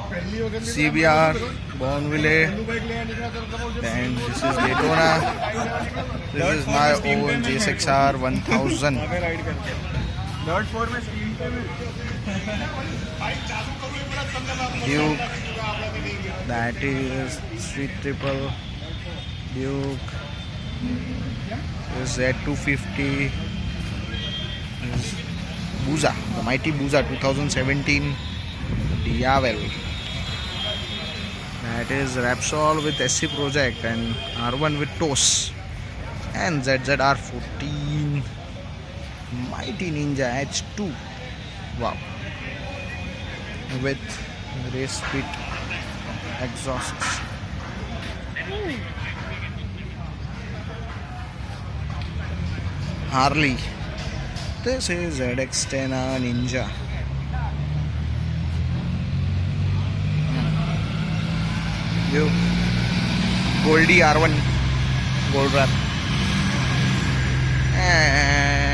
CBR, Bonville, and this is Daytona. This is my own G6R 1000. Duke, that is Street Triple, Duke, this is Z250, this is Buza, the mighty Buza 2017, Diavel. That is Repsol with SC Project and R1 with Toce, and ZZR14 Mighty Ninja H2. Wow, with race speed exhausts. Harley. This is ZX10 Ninja. Goldie R1 gold wrap. And